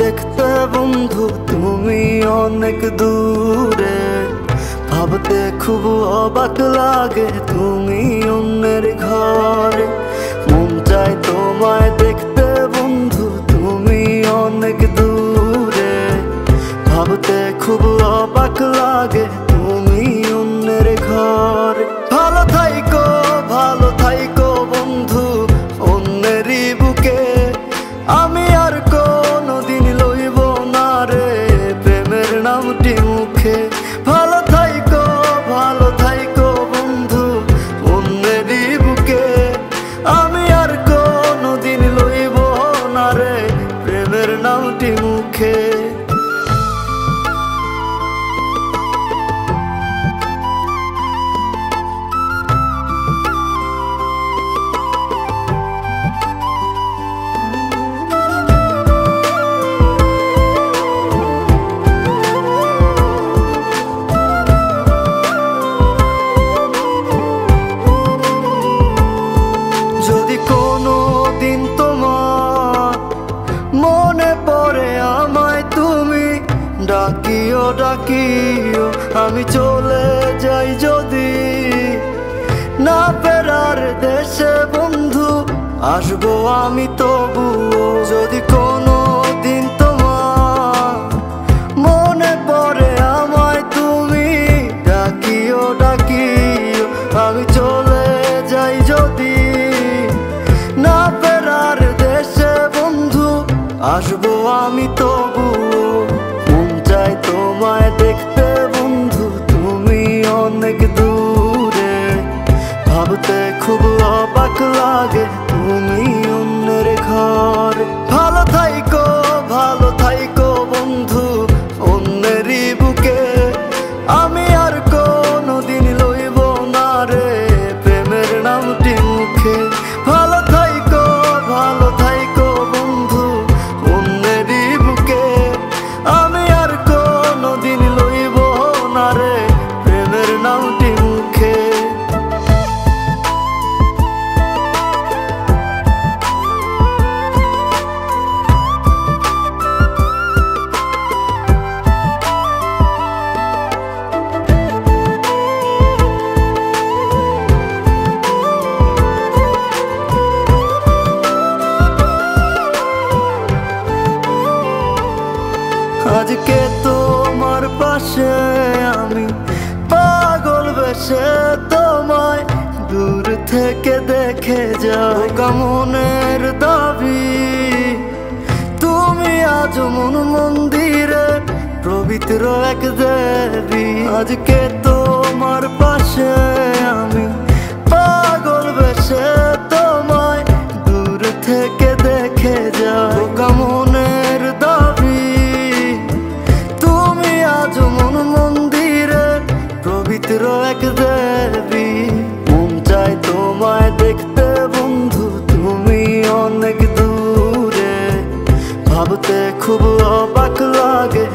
দেখতে বন্ধু তুমি অনেক দূরে, ভাবতে খুব অবাক লাগে তুমি অন্যের ঘরে। মন চায় তোমায় দেখতে বন্ধু তুমি অনেক দূরে, ভাবতে খুব অবাক লাগে তুমি অন্যের ঘরে। ভালো থাইকো বন্ধু অন্যেরই বুকে, আমি আর কোনদিন লইব না রে প্রেমের নামটি মুখে। ভালো থাইকো বন্ধু অন্যেরই বুকে, আমি আর কোনদিন লইব না রে প্রেমের নামটি মুখে। যদি কোনো দিন তোমার মনে পড়ে আমায় তুমি ডাকিও, আমি চলে যাই যদি না ফেরার দেশে বন্ধু, আসবো আমি তবুও। যদি কোনো দিন তোমার মনে পড়ে আমায় তুমি ডাকিও, আমি চলে যাই যদি না ফেরার দেশে বন্ধু, আসবো আমি তবুও। মন চায় তোমায় দেখতে বন্ধু তুমি অনেক দূরে, ভাবতে খুব অবাক লাগে তুমি অন্যের ঘরে। ভালো থাইকো বন্ধু অন্যেরই বুকে, আমি আর কোনদিন লইব না রে প্রেমের নামটি মুখে। ভালো থাইকো বন্ধু অন্যেরই বুকে, আমি আর কোনদিন লইব না রে প্রেমের নামটি মুখে। আজকে তোমার পাশে আমি পাগল বেশে তোমায় দূর থেকে দেখে যাই। মনের দাবি তুমি আজ মন মন্দিরে পবিত্র এক দেবী। আজকে তোমার পাশে আমি পাগল বেশে তোমায় দূর থেকে দেখে যাই। মনের দাবি তুমি আজ মন মন্দিরে পবিত্র এক দেবী। মন চায় তোমায় দেখতে বন্ধু তুমি অনেক দূরে, ভাবতে খুব অবাক লাগে